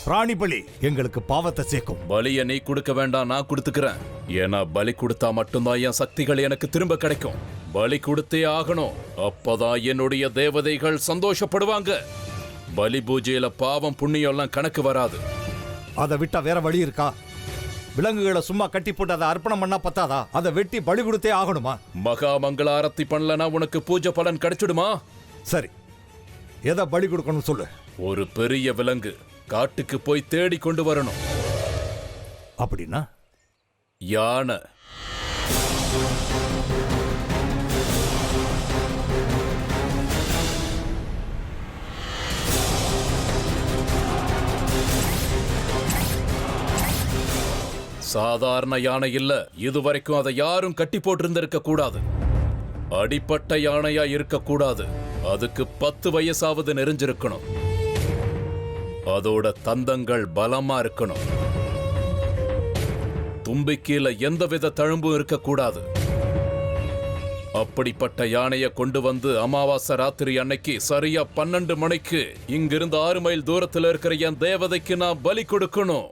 பிராணி பலி எங்களுக்கு பாவத்தை சேர்க்கும். பலியை நீ கொடுக்க வேண்டாம், நான் கொடுத்துக்கிறேன். ஏன்னா பலி கொடுத்தா மட்டும்தான் என் சக்திகள் எனக்கு திரும்ப கிடைக்கும். பலி கொடுத்தே ஆகணும், அப்பதான் என்னுடைய தேவதைகள் சந்தோஷப்படுவாங்க. பலி பூஜையில பாவம் புண்ணியம் எல்லாம் கணக்கு வராது. அதை விட்டா வேற வழி இருக்கா? விலங்குகளை சும்மா கட்டி போட்டு அதை அர்ப்பணம் பண்ணா பத்தாதா? அதை வெட்டி பலி கொடுத்தே ஆகணுமா? மகா மங்கள ஆரத்தி பண்ணலனா உனக்கு பூஜை பலன் கிடைச்சிடுமா? சரி, எதை பலி கொடுக்கணும் சொல்லு. ஒரு பெரிய விலங்கு காட்டுக்கு போய் தேடி கொண்டு வரணும். அப்படின்னா யானை. சாதாரண யானை இல்ல, இதுவரைக்கும் அதை யாரும் கட்டி போட்டிருந்திருக்க கூடாது. அடிப்பட்ட யானையா இருக்கக்கூடாது. அதுக்கு 10 வயசாவது நெறிஞ்சிருக்கணும். அதோட தந்தங்கள் பலமா இருக்கணும். தும்பிக்கையில எந்தவித தழும்பும் இருக்கக்கூடாது. அப்படிப்பட்ட யானைய கொண்டு வந்து அமாவாசை ராத்திரி அன்னைக்கு சரியா 12 மணிக்கு இங்கிருந்து 6 மைல் தூரத்தில் இருக்கிற என் தேவதைக்கு நான் பலி கொடுக்கணும்.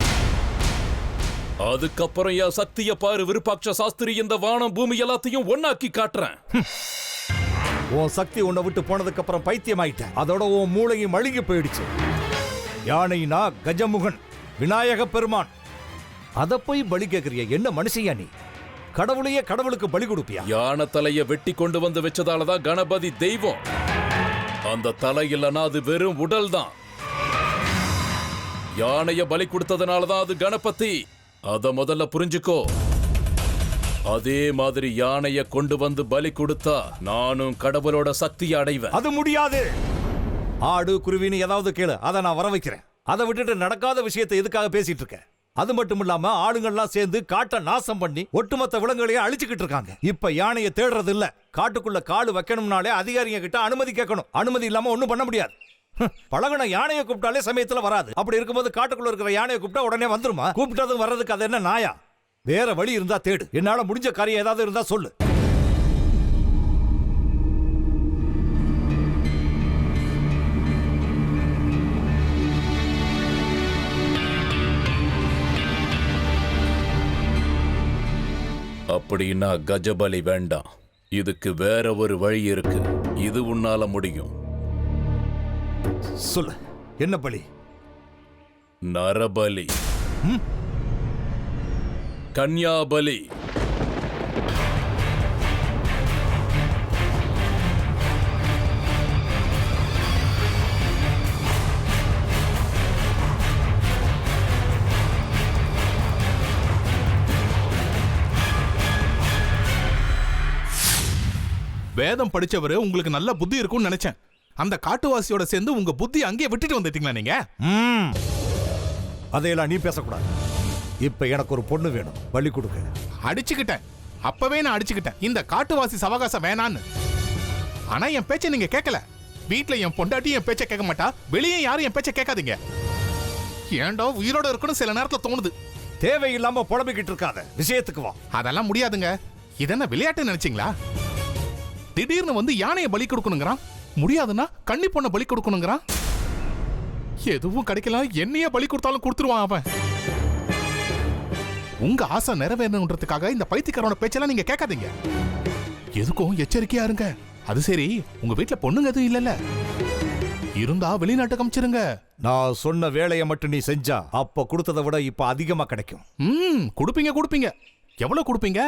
அதுக்கப்புறம் என் சக்திய பாரு விருப்பாட்ச சாஸ்திரி, இந்த வானம் பூமி எல்லாத்தையும் ஒன்னாக்கி காட்டுறேன். உன் சக்தி உன்னை விட்டு போனதுக்கு அப்புறம் பைத்தியம் ஆயிட்டேன். அதோட உன் மூளையும் மழுங்கி போயிடுச்சு. யானைனா கஜமுகன், விநாயக பெருமான். அத போய் பலி கேட்கிறிய? என்ன மனுஷையா நீ? கடவுளையே கடவுளுக்கு பலி கொடுப்பியா? யானை தலைய வெட்டி கொண்டு வந்து வச்சதாலதான் கணபதி தெய்வம். அந்த தலை இல்லனா அது வெறும் உடல் தான். யானைய பலி கொடுத்ததுனாலதான் அது கணபதி. அத முதல்ல புரிஞ்சுக்கோ. அதே மாதிரி யானைய கொண்டு வந்து பலி கொடுத்தா நானும் கடவுளோட சக்தியை அடைவேன். அது முடியாது. ஆடு குருவின்னு ஏதாவது கேளு, அதை நான் வர வைக்கிறேன். அதை விட்டுட்டு நடக்காத விஷயத்தை எதுக்காக பேசிட்டு இருக்க? அது மட்டும் இல்லாம ஆளுங்கள்லாம் சேர்ந்து காட்டை நாசம் பண்ணி ஒட்டுமொத்த விலங்குகளையே அழிச்சுக்கிட்டு இருக்காங்க. இப்ப யானையை தேடுறது இல்ல, காட்டுக்குள்ள காடு வைக்கணும்னாலே அதிகாரிங்க கிட்ட அனுமதி கேட்கணும். அனுமதி இல்லாம ஒண்ணும் பண்ண முடியாது. பழகுன யானையை கூப்பிட்டாலே சமயத்துல வராது. அப்படி இருக்கும்போது காட்டுக்குள்ள இருக்கிற யானையை கூப்பிட்டா உடனே வந்துருமா? கூப்பிட்டதும் வர்றதுக்கு அது என்ன நாயா? வேற வழி இருந்தா தேடு. என்னால முடிஞ்ச காரியம் ஏதாவது இருந்தா சொல்லு. அப்படின்னா கஜபலி வேண்டாம். இதுக்கு வேற ஒரு வழி இருக்கு. இது உன்னால முடியும். சொல்லு, என்ன பலி? நரபலி, கன்யாபலி. வேதம் படிச்சவரு உங்களுக்கு நல்ல புத்தி இருக்கும்னு நினைச்சேன். அந்த காட்டுவாசியோட சேர்ந்து உங்க புத்தி அங்கேயே விட்டுட்டு வந்துட்டீங்களா நீங்க? அதையெல்லாம் நீ பேசக்கூடாது. இப்ப எனக்கு ஒரு பொண்ணு வேணும், பலி கொடுக்க. அடிச்சுக்கிட்டேன், அப்பவே நான் அடிச்சுக்கிட்டேன். இந்த காட்டுவாசி சவகாசம் வேணான்னு. ஆனா என் பேச்சை நீங்க கேட்கல. வீட்டுல என் பொண்டாட்டி என் பேச்சை கேட்க மாட்டா, வெளியே யாரும் என் பேச்சை கேட்காதீங்க. ஏண்டா உயிரோட இருக்கணும் சில நேரத்துல தோணுது. தேவையில்லாம புலம்பிக்கிட்டு இருக்காத, விஷயத்துக்கு வா. அதெல்லாம் முடியாதுங்க. இதென்ன விளையாட்டு நினைச்சீங்களா? திடீர்னு வந்து யானையை பலி கொடுக்கணுங்கிறான். முடியாதுன்னா கன்னி பொண்ணை பலி கொடுக்கணுங்கிறான். எதுவும் கிடைக்கலாம், என்னையே பலி கொடுத்தாலும் கொடுத்துருவான் அவன். உங்க ஆசை நிறைவேறணுன்றதுக்காக இந்த பைத்தியக்காரனோட பேச்செல்லாம் நீங்க கேட்காதீங்க. எதுக்கும் எச்சரிக்கையா இருங்க. அது சரி, உங்க வீட்டுல பொண்ணுங்க எதுவும் இல்லல்ல? இருந்தா வெளிநாட்டு காமிச்சிருங்க. நான் சொன்ன வேலையை மட்டும் நீ செஞ்சா அப்ப கொடுத்ததை விட இப்ப அதிகமா கிடைக்கும். கொடுப்பீங்க கொடுப்பீங்க. எவ்வளவு கொடுப்பீங்க?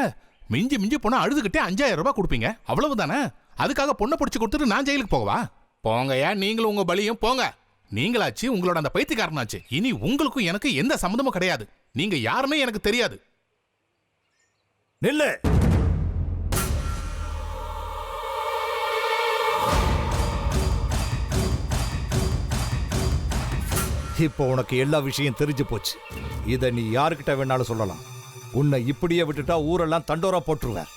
மிஞ்சி மிஞ்சி போனா அழுதுகிட்டே 5000 ரூபாய் கொடுப்பீங்க, அவ்வளவுதானே? அதுக்காக பொண்ணை பிடிச்சு கொடுத்துட்டு நான் ஜெயிலுக்கு போகவா? போங்கயா, நீங்களும் உங்க பலியும் போங்க. நீங்களாச்சு, உங்களோட அந்த பைத்தியக்காரனாச்சு. இனி உங்களுக்கும் எனக்கு எந்த சம்மந்தமும் கிடையாது. நீங்க யாருமே எனக்கு தெரியாது. நில்லு. இப்போ உனக்கு எல்லா விஷயம் தெரிஞ்சு போச்சு. இத நீ யாருக்கிட்ட வேணாலும் சொல்லலாம். உன்னை இப்படியே விட்டுட்டா ஊரெல்லாம் தண்டோரா போட்டுருவேன்.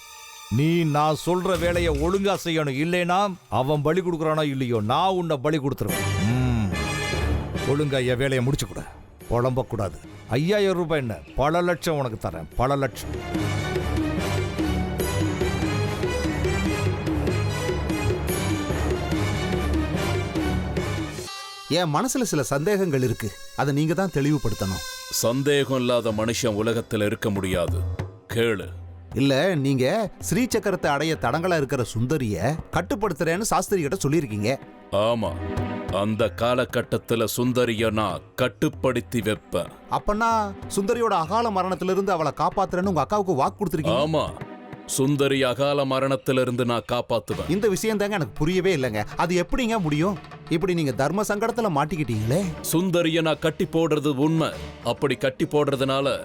நீ நான் சொல்ற வேலையை ஒழுங்கா செய்யணும். இல்லைனா அவன் பலி கொடுக்குறானோ இல்லையோ, நான் உன்னை பலி கொடுத்துருவேன். ஒழுங்கா என் வேலையை முடிச்சு கூட, புலம்ப கூடாது. 5000 ரூபாய் என்ன, பல லட்சம் உனக்கு தரேன், பல லட்சம். என் மனசுல சில சந்தேகங்கள் இருக்கு. அதை நீங்க தான் தெளிவுபடுத்தணும். சந்தேகம் இல்லாத மனுஷன் உலகத்துல இருக்க முடியாது. கேளு. இல்ல, நீங்க ஸ்ரீ சக்கரத்தை அடைய தடங்களா இருக்கிற சுந்தரிய கட்டுப்படுத்துறேன்னு சாஸ்திரி கிட்ட சொல்லியிருக்கீங்க. ஆமா, அந்த காலகட்டத்துல சுந்தரிய நான் கட்டுப்படுத்தி வைப்பேன். அப்பன்னா சுந்தரியோட அகால மரணத்திலிருந்து அவளை காப்பாத்துறேன்னு உங்க அக்காவுக்கு வாக்கு கொடுத்துருக்கீங்க. ஆமா, சுந்தரி அகால மரணத்திலிருந்து நான் காப்பாத்துவேன். இந்த விஷயம் தாங்க எனக்கு புரியவே இல்லைங்க. அது எப்படிங்க முடியும்? இப்படி நீங்க தர்ம சங்கடத்துல மாட்டிக்கிட்டீங்களே. சுந்தரிய நான் கட்டி போடுறது உண்மை. அப்படி கட்டி போடுறதுனால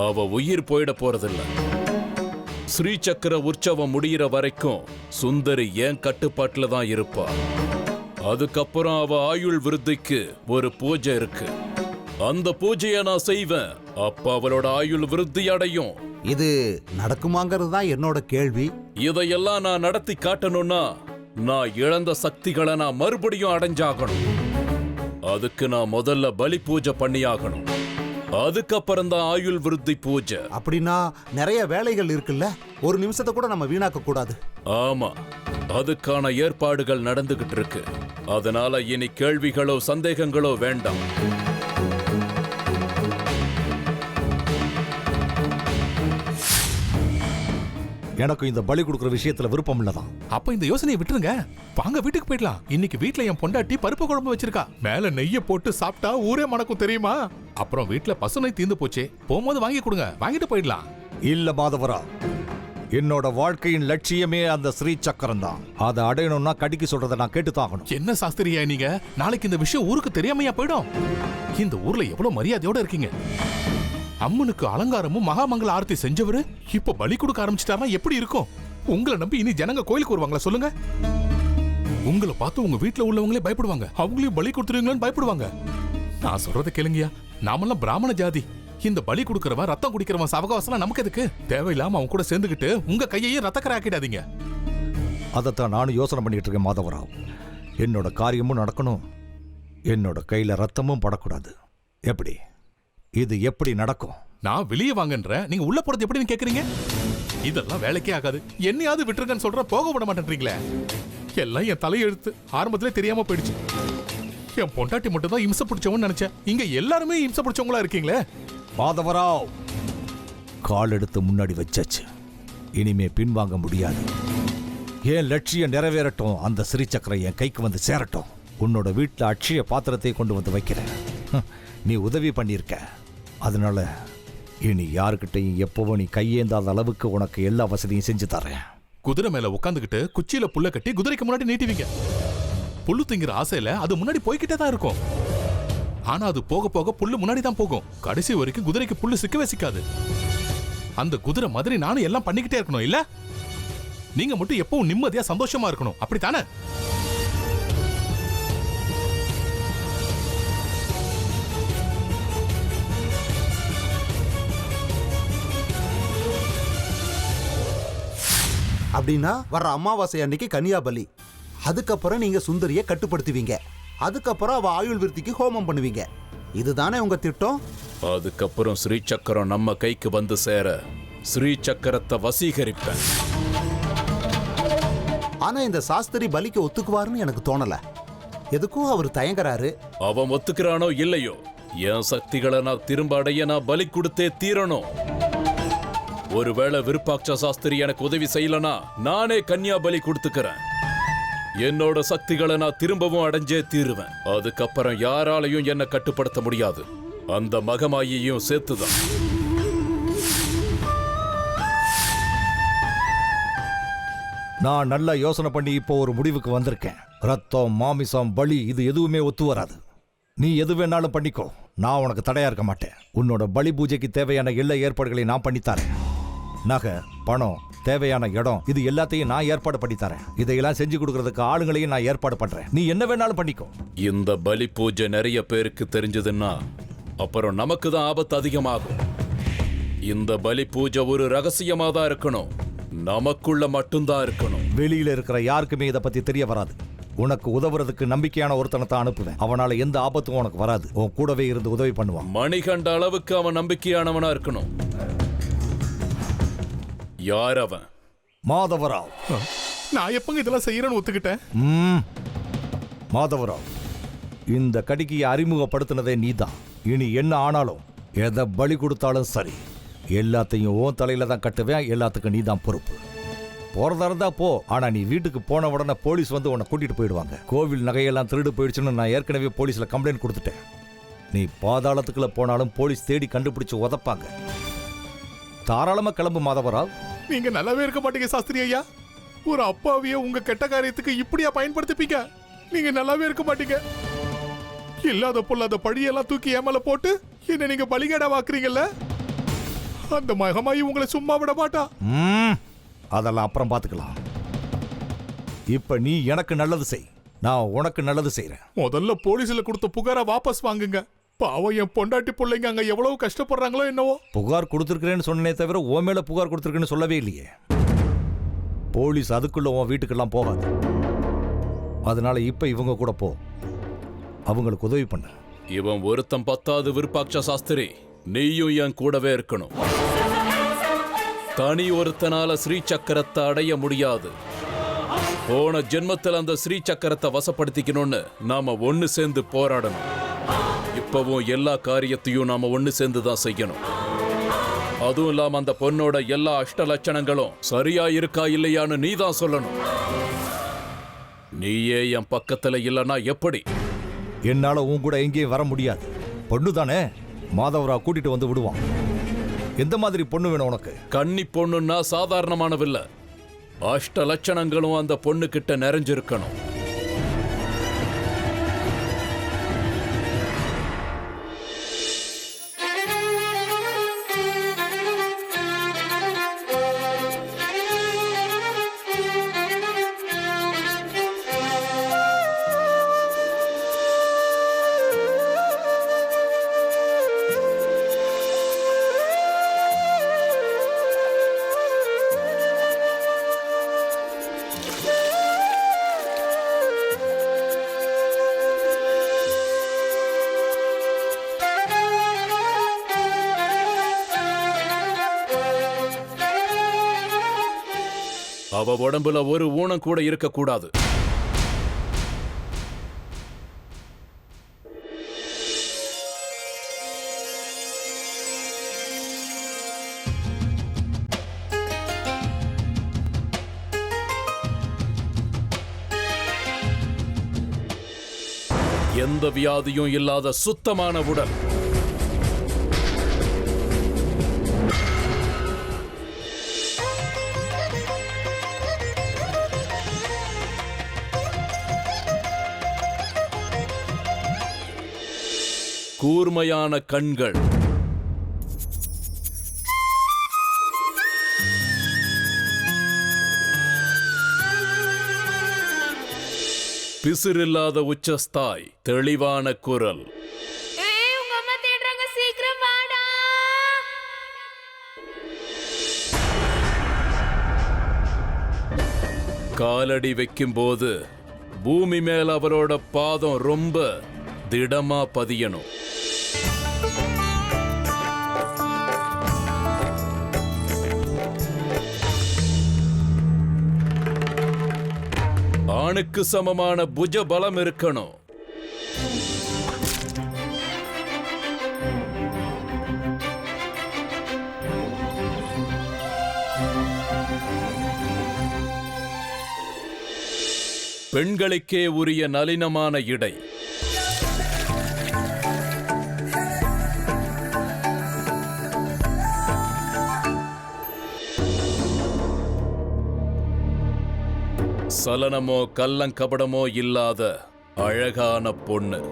அவ உயிர் போயிட போறதில்ல. ஸ்ரீ சக்கர உற்சவம் முடிகிற வரைக்கும் சுந்தரி ஏன் கட்டுப்பாட்டுல தான் இருப்பா. அதுக்கப்புறம் அவ ஆயுள் விருத்திக்கு ஒரு பூஜை இருக்கு. அந்த பூஜையை நான் செய்வேன். அப்ப அவளோட ஆயுள் விருத்தி அடையும். இது நடக்குமாங்கிறது தான் என்னோட கேள்வி. இதையெல்லாம் நான் நடத்தி காட்டணும்னா நான் இழந்த சக்திகளை நான் மறுபடியும் அடைஞ்சாகணும். அதுக்கு நான் முதல்ல பலி பூஜை பண்ணியாகணும். அதுக்கப்புறம் தான் ஆயுள் விருத்தி பூஜை. அப்படின்னா நிறைய வேலைகள் இருக்குல்ல, ஒரு நிமிஷத்தை கூட நம்ம வீணாக்க கூடாது. ஆமா, அதுக்கான ஏற்பாடுகள் நடந்துகிட்டு இருக்கு. அதனால இனி கேள்விகளோ சந்தேகங்களோ வேண்டாம். எனக்கு இந்த பலி கொடுக்குற விஷயத்துல விருப்பம் இல்லதான். அப்ப இந்த யோசனையை விட்டுருங்க. வாங்க வீட்டுக்கு போயிடலாம். இன்னைக்கு வீட்ல என் பொண்டாட்டி பருப்பு குழம்பு வச்சிருக்கா. மேல நெய்ய போட்டு சாப்பிட்டா ஊரே மணக்கும் தெரியுமா? அப்புறம் வீட்ல பசுனை தீந்து போச்சு. போகும்போது வாங்கி கொடுங்க, வாங்கிட்டு போயிடலாம். இல்ல மாதவரா, என்னோட வாழ்க்கையின் லட்சியமே அந்த ஸ்ரீ சக்கரம் தான். அதை அடையணும்னா கடிக்கு சொல்றதை நான் கேட்டுதான் ஆகணும். என்ன சாஸ்திரியா நீங்க? நாளைக்கு இந்த விஷயம் ஊருக்கு தெரியாமையா போயிடும்? இந்த ஊர்ல எவ்வளவு மரியாதையோட இருக்கீங்க. அம்மனுக்கு அலங்காரமும் மகாமங்கல ஆரத்தி செஞ்சவரு இப்ப பலி கொடுக்க ஆரம்பிச்சிட்டாருன்னா எப்படி இருக்கும்? உங்களை நம்பி இனி ஜனங்க கோயிலுக்கு வருவாங்களா சொல்லுங்க? உங்களை பார்த்து உங்க வீட்டுல உள்ளவங்களே பயப்படுவாங்க. அவங்களையும் பலி கொடுத்துருவீங்களான்னு பயப்படுவாங்க. நான் சொல்றதை கேளுங்கயா, நாமெல்லாம் பிராமண ஜாதி. இந்த பலி கொடுக்கறவன் ரத்தம் குடிக்கிறவன் சவகாசம் நமக்கு எதுக்கு? தேவையில்லாம அவன் கூட சேர்ந்துக்கிட்டு உங்க கையையும் ரத்தக்கரை ஆக்கிடாதீங்க. அதைத்தான் நானும் யோசனை பண்ணிட்டு இருக்கேன் மாதவராவ். என்னோட காரியமும் நடக்கணும், என்னோட கையில ரத்தமும் படக்கூடாது. எப்படி இது எப்படி நடக்கும்? நான் வெளியே வாங்கன்ற, நீங்க உள்ள போறது எப்படின்னு கேக்குறீங்க? இதெல்லாம் வேலைக்கே ஆகாது. என்னையாவது விட்டுருங்கன்னு சொல்ற, போக விட மாட்டேன்றீங்களே. எல்லாம் என் தலையெழுத்து. ஆரம்பத்திலே தெரியாம போயிடுச்சு. என் பொண்டாட்டி மட்டும் தான் இம்சை பிடிச்சவன்னு நினைச்சேன். இங்க எல்லாருமே இம்சை பிடிச்சவங்களா இருக்கீங்களே. மாதவராவ், கால் எடுத்து முன்னாடி வச்சாச்சு. இனிமே பின்வாங்க முடியாது. என் லட்சியம் நிறைவேறட்டும். அந்த ஸ்ரீ சக்கரம் என் கைக்கு வந்து சேரட்டும். உன்னோட வீட்டுல அட்சய பாத்திரத்தை கொண்டு வந்து வைக்கிறேன். நீ உதவி பண்ணியிருக்க. அதனால இனி யாருக்கிட்டையும் எப்பவும் நீ கையேந்தாத அளவுக்கு உனக்கு எல்லா வசதியும் செஞ்சு தரேன். குதிரை மேல உட்காந்துக்கிட்டு குச்சியில புல்ல கட்டி குதிரைக்கு முன்னாடி நீட்டுவீங்க. புல்லு திங்கிற ஆசையில அது முன்னாடி போய்கிட்டே தான் இருக்கும். ஆனா அது போக போக புல்லு முன்னாடி தான் போகும். கடைசி வரைக்கும் குதிரைக்கு புல்லு சிக்கவே சிக்காது. அந்த குதிரை மாதிரி நானும் எல்லாம் பண்ணிக்கிட்டே இருக்கணும் இல்ல? நீங்க மட்டும் எப்பவும் நிம்மதியா சந்தோஷமா இருக்கணும். அப்படித்தானே? அப்படின்னா வர்ற அமாவாசை அன்னைக்கு கன்னியாபலி. அதுக்கப்புறம் நீங்க சுந்தரிய கட்டுப்படுத்துவீங்க. அதுக்கப்புறம் அவ ஆயுள் விருத்திக்கு ஹோமம் பண்ணுவீங்க. இதுதானே உங்க திட்டம்? அதுக்கப்புறம் ஸ்ரீ சக்கரம் நம்ம கைக்கு வந்து சேர ஸ்ரீ சக்கரத்தை வசீகரிப்பேன். ஆனா இந்த சாஸ்திரி பலிக்கு ஒத்துக்குவாருன்னு எனக்கு தோணல. எதுக்கும் அவர் தயங்குறாரு. அவன் ஒத்துக்கிறானோ இல்லையோ, என் சக்திகளை நான் திரும்ப அடைய நான் பலி கொடுத்தே தீரணும். ஒருவேளை விருப்பாட்ச சாஸ்திரி எனக்கு உதவி செய்யலனா நானே கன்னியா பலி கொடுத்துக்கிறேன். என்னோட சக்திகளை நான் திரும்பவும் அடைஞ்சே தீருவேன். அதுக்கப்புறம் யாராலையும் என்ன கட்டுப்படுத்த முடியாது. அந்த மகமாயையும் சேர்த்துதான். நான் நல்லா யோசனை பண்ணி இப்போ ஒரு முடிவுக்கு வந்திருக்கேன். ரத்தம், மாமிசம், பலி இது எதுவுமே ஒத்து வராது. நீ எது வேணாலும் பண்ணிக்கோ, நான் உனக்கு தடையா இருக்க மாட்டேன். உன்னோட பலி பூஜைக்கு தேவையான எல்லா ஏற்பாடுகளையும் நான் பண்ணித்தரேன். நகை, பணம், தேவையான இடம் இது எல்லாத்தையும் நான் ஏற்பாடு பண்ணித்தரேன். இதையெல்லாம் செஞ்சு கொடுக்கறதுக்கு ஆளுங்களையும் நான் ஏற்பாடு பண்றேன். நீ என்ன வேணாலும் பண்ணிக்கோ. இந்த பலி பூஜை நிறைய பேருக்கு தெரிஞ்சதுன்னா அப்புறம் நமக்கு தான் ஆபத்து அதிகமாகும். இந்த பலி பூஜை ஒரு ரகசியமா தான் இருக்கணும். நமக்குள்ள மட்டும்தான் இருக்கணும். வெளியில இருக்கிற யாருக்குமே இதை பத்தி தெரிய வராது. உனக்கு உதவுறதுக்கு நம்பிக்கையான ஒருத்தனை தான் அனுப்புவேன். அவனால எந்த ஆபத்தும் உனக்கு வராது. உன் கூடவே இருந்து உதவி பண்ணுவான். மணிகண்ட அளவுக்கு அவன் நம்பிக்கையானவனா இருக்கணும். யார் அவன்? மாதவராவ். நான் எப்பங்க இதெல்லாம் செய்யறேன்னு ஒத்துக்கிட்டேன்? மாதவராவ், இந்த கடிக்கு அறிமுகப்படுத்தினதே நீதான். இனி என்ன ஆனாலும் எதை பலி கொடுத்தாலும் சரி, எல்லாத்தையும் உன் தலையில தான் கட்டுவேன். எல்லாத்துக்கும் நீ தான் பொறுப்பு. போறதா இருந்தா போ, ஆனா நீ வீட்டுக்கு போன உடனே போலீஸ் வந்து உன்னை கூட்டிட்டு போயிடுவாங்க. கோவில் நகையெல்லாம் திருடு போயிடுச்சுன்னு நான் ஏற்கனவே போலீஸ்ல கம்ப்ளைண்ட் கொடுத்துட்டேன். நீ பாதாளத்துக்குள்ள போனாலும் போலீஸ் தேடி கண்டுபிடிச்சு உதப்பாங்க. தாராளமா கிளம்பு மாதவராவ். நீங்க நல்லாவே இருக்க மாட்டீங்க சாஸ்திரி ஐயா. ஒரு அப்பாவிய உங்க கெட்ட காரியத்துக்கு இப்படியா பயன்படுத்திப்பீங்க? நீங்க நல்லாவே இருக்க மாட்டீங்க. இல்லாத பொல்லாத பழியெல்லாம் தூக்கி ஏமல போட்டு என்ன நீங்க பலிகேடா வாக்குறீங்கல்ல? அந்த மகமாயி உங்களை சும்மா விட மாட்டா. அதெல்லாம் அப்புறம் பாத்துக்கலாம். இப்ப நீ எனக்கு நல்லது செய், நான் உனக்கு நல்லது செய்யறேன். முதல்ல போலீஸ்ல கொடுத்த புகாரை வாபஸ் வாங்குங்க. பாவம் என் பொண்டாட்டி பிள்ளைங்க அங்க எவ்வளவு கஷ்டப்படுறாங்களோ என்னவோ. புகார் கொடுத்துருக்கிறேன்னு சொன்னே தவிர ஓ மேல புகார் கொடுத்துருக்கேன்னு சொல்லவே இல்லையே. போலீஸ் அதுக்குள்ள உன் வீட்டுக்கெல்லாம் போகாது. அதனால இப்ப இவங்க கூட போ, அவங்களுக்கு உதவி பண்ண. இவன் ஒருத்தம் பத்தாவது விருப்பாட்ச சாஸ்திரி, நீயும் என் கூடவே இருக்கணும். தனி ஒருத்தனால ஸ்ரீ சக்கரத்தை அடைய முடியாது. போன ஜென்மத்தில் அந்த ஸ்ரீ சக்கரத்தை வசப்படுத்திக்கணும்னு நாம ஒன்னு சேர்ந்து போராடணும். இப்பவும் எல்லா காரியத்தையும் நாம ஒன்னு சேர்ந்து தான் செய்யணும். அதுவும் இல்லாம அந்த பொண்ணோட எல்லா அஷ்ட லட்சணங்களும் சரியா இருக்கா இல்லையான்னு நீ தான் சொல்லணும். நீயே என் பக்கத்துல இல்லனா எப்படி? என்னால உன் கூட எங்கேயும் வர முடியாது. பொண்ணு தானே, மாதவரா கூட்டிட்டு வந்து விடுவான். எந்த மாதிரி பொண்ணு வேணும் உனக்கு? கன்னி பொண்ணுன்னா சாதாரணமானவில்ல. அஷ்ட லட்சணங்களும் அந்த பொண்ணு கிட்ட நிறைஞ்சிருக்கணும். அவ உடம்புல ஒரு ஊனம் கூட இருக்கக்கூடாது. எந்த வியாதியும் இல்லாத சுத்தமான உடல். கூர்மையான கண்கள். பிசிறில்லாத உச்சஸ்தாய், தெளிவான குரல். காலடி வைக்கும்போது பூமி மேல அவரோட பாதம் ரொம்ப திடமா பதியணும். ஆணுக்கு சமமான புஜ பலம் இருக்கணும். பெண்களுக்கே உரிய நளினமான இடை. சலனமோ கள்ளங்கபடமோ இல்லாத அழகான பொண்ணு.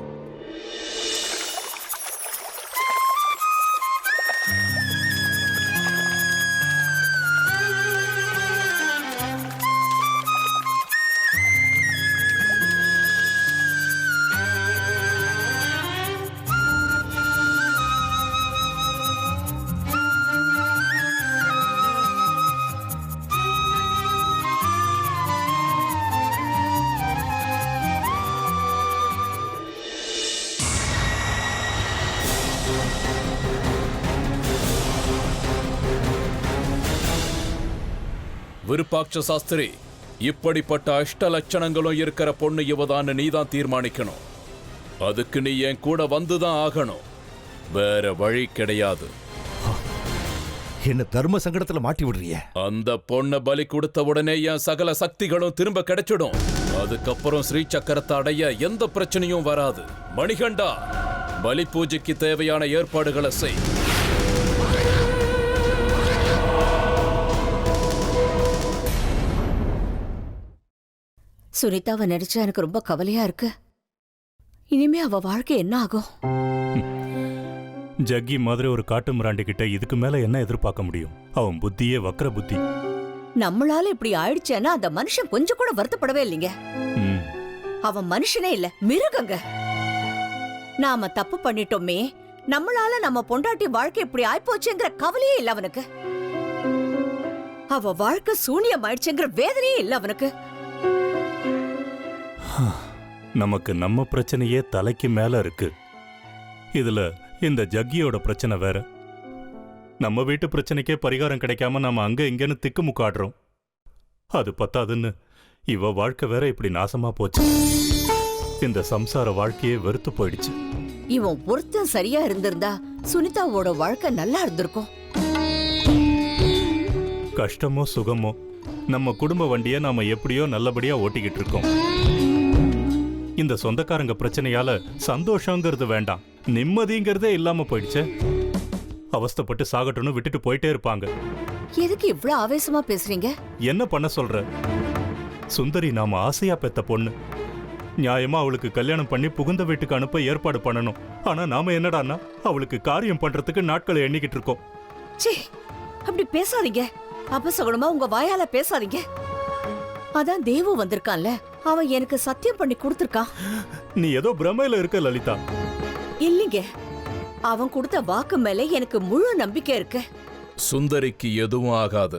விருப்பாட்ச சாஸ்திரி, இப்படிப்பட்ட அஷ்ட லட்சணங்களும் இருக்கிற பொண்ணு இவதான்னு நீதான் தீர்மானிக்கணும். அதுக்கு நீ என் கூட வந்துதான் ஆகணும். வேற வழி கிடையாது. என்ன தர்ம சங்கடத்துல மாட்டி விடுறிய? அந்த பொண்ண பலி கொடுத்த உடனே என் சகல சக்திகளும் திரும்ப கிடைச்சிடும். அதுக்கப்புறம் ஸ்ரீ சக்கரத்தை அடைய எந்த பிரச்சனையும் வராது. மணிகண்டா, பலி பூஜைக்கு தேவையான ஏற்பாடுகளை செய். சுனிதாவை நினைச்சா எனக்கு ரொம்ப கவலையா இருக்கு. இனிமே அவ வாழ்க்கை என்ன ஆகும்? ஜக்கி மாதிரி ஒரு காட்டு மிராண்டி கிட்ட இதுக்கு மேல என்ன எதிர்பார்க்க முடியும்? அவன் புத்தியே வக்ர புத்தி. நம்மளால இப்படி ஆயிடுச்சேன்னா அந்த மனுஷன் கொஞ்சம் கூட வருத்தப்படவே இல்லைங்க. அவன் மனுஷனே இல்ல, மிருகங்க. நாம தப்பு பண்ணிட்டோமே, நம்மளால நம்ம பொண்டாட்டி வாழ்க்கை இப்படி ஆயிப்போச்சுங்கிற கவலையே இல்ல அவனுக்கு. அவ வாழ்க்கை சூனியம் ஆயிடுச்சுங்கிற வேதனையே இல்ல அவனுக்கு. நமக்கு நம்ம பிரச்சனையே தலைக்கு மேல இருக்கு. இதுல இந்த ஜக்கியோட பிரச்சனை வேற. நம்ம வீட்டு பிரச்சனைக்கே பரிகாரம் கிடைக்காம நாம அங்க இங்கன்னு திக்குமுக்காடுறோம். அது பத்தாதுன்னு இவ வாழ்க்கை வேற இப்படி நாசமா போச்சு. இந்த சம்சார வாழ்க்கையே வெறுத்து போயிடுச்சு. இவன் ஒருத்தன் சரியா இருந்திருந்தா சுனிதாவோட வாழ்க்கை நல்லா இருந்திருக்கும். கஷ்டமோ சுகமோ நம்ம குடும்ப வண்டியை நாம எப்படியோ நல்லபடியா ஓட்டிக்கிட்டு இருக்கோம். இந்த சொந்தக்காரங்க பிரச்சனையால சந்தோஷங்கிறது வேண்டாம், நிம்மதிங்கிறதே இல்லாம போயிடுச்சு. அவஸ்தைப்பட்டு சாகட்டும்னு விட்டுட்டு போயிட்டே இருப்பாங்க. எதுக்கு இவ்ளோ ஆவேசமா பேசுறீங்க? என்ன பண்ண சொல்ற? சுந்தரி நாம ஆசையா பெத்த பொண்ணு. நியாயமா அவளுக்கு கல்யாணம் பண்ணி புகுந்த வீட்டுக்கு அனுப்ப ஏற்பாடு பண்ணணும். ஆனா நாம என்னடான்னா அவளுக்கு காரியம் பண்றதுக்கு நாட்களை எண்ணிக்கிட்டு இருக்கோம். சீ, அப்படி பேசாதீங்க. அபசகுணமா உங்க வாயால பேசாதீங்க. அதான் தேவு வந்திருக்கான்ல, அவன் எனக்கு சத்தியம் பண்ணி கொடுத்திருக்கான். நீ ஏதோ பிரமையில இருக்க லலிதா. இல்லைங்க, அவன் கொடுத்த வாக்கு மேல எனக்கு முழு நம்பிக்கை இருக்கு. சுந்தரிக்கு எதுவும் ஆகாது.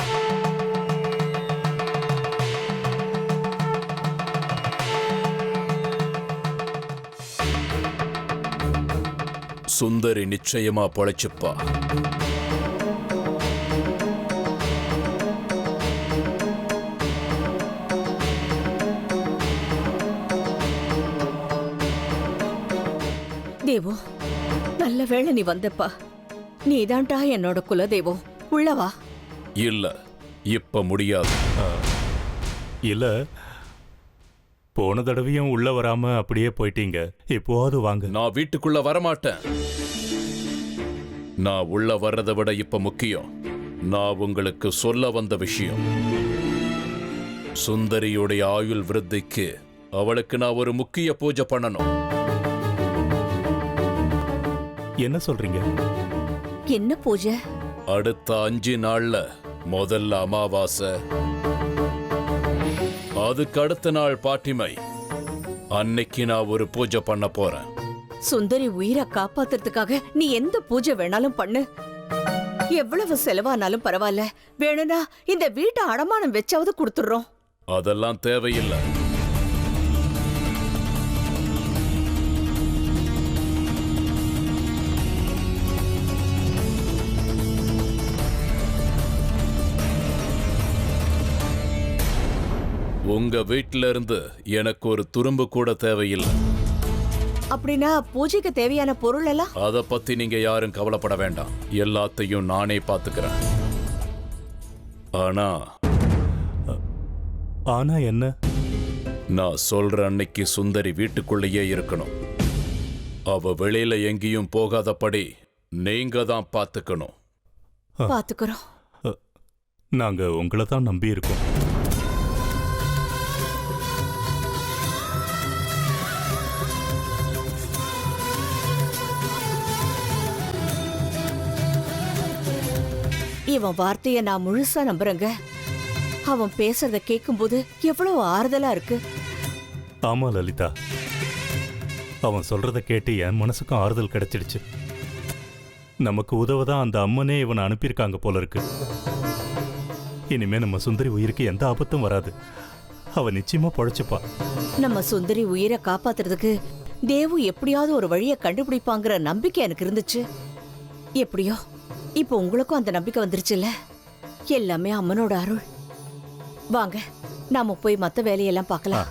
சுந்தரி நிச்சயமா பொழைச்சுப்பா. தேவோ, நல்ல வேளை நீ வந்தப்பா. நீதான்டா என்னோட குலதெய்வம். உள்ளவா? இல்ல, இப்ப முடியாது. இல்ல, போன தடவையும் உள்ள வராம அப்படியே போயிட்டீங்க. இப்போது வாங்க. நான் வீட்டுக்குள்ள வரமாட்டேன். நான் உள்ள வர்றதை விட இப்ப முக்கியம் நான் உங்களுக்கு சொல்ல வந்த விஷயம். சுந்தரியுடைய ஆயுள் விருத்திக்கு அவளுக்கு நான் ஒரு முக்கிய பூஜை பண்ணணும். என்ன சொல்றீங்க? என்ன பூஜை? அடுத்த 5 நாள்ல முதல்ல அமாவாசை, அதுக்கு அடுத்த நாள் பாட்டிமை. அன்னைக்கு நான் ஒரு பூஜை பண்ண போறேன். சுந்தரி உயிரை காப்பாத்துறதுக்காக நீ எந்த பூஜை வேணாலும் பண்ணு. எவ்வளவு செலவானாலும் பரவாயில்ல. வேணும்னா இந்த வீட்டை அடமானம் வச்சாவது கொடுத்துடுறோம். அதெல்லாம் தேவையில்லை. உங்க வீட்டில இருந்து எனக்கு ஒரு துரும்பு கூட தேவையில்லை. அப்படின்னா பூஜைக்கு தேவையான பொருள் எல்லாம்? அத பத்தி நீங்க யாரும் கவலைப்பட வேண்டாம். எல்லாத்தையும் நானே பாத்துக்கிறேன். ஆனா என்ன? நான் சொல்ற அன்னைக்கு சுந்தரி வீட்டுக்குள்ளேயே இருக்கணும். அவ வெளியில எங்கேயும் போகாதபடி நீங்க தான் பாத்துக்கணும். பாத்துக்கிறோம். நாங்க உங்களை தான் நம்பி இருக்கோம். இவன் வார்த்தைய நான் முழுசா நம்புறேங்க. அவன் பேசுறத கேட்கும்போது எவ்வளவு ஆறுதலா இருக்கு. ஆமா லலிதா, அவன் சொல்றத கேட்டு என் மனசுக்கும் ஆறுதல் கிடைச்சிடுச்சு. நமக்கு உதவதான் அந்த அம்மனே இவனை அனுப்பியிருக்காங்க போல இருக்கு. இனிமே நம்ம சுந்தரி உயிருக்கு எந்த ஆபத்தும் வராது. அவ நிச்சயமா பொழைச்சுப்பா. நம்ம சுந்தரி உயிரை காப்பாத்துறதுக்கு தேவு எப்படியாவது ஒரு வழியை கண்டுபிடிப்பாங்கிற நம்பிக்கை எனக்கு இருந்துச்சு. எப்படியோ இப்போ உங்களுக்கும் அந்த நம்பிக்கை வந்துருச்சுல்ல. எல்லாமே அம்மனோட அருள். வாங்க, நாம போய் மத்த வேலையெல்லாம் பார்க்கலாம்.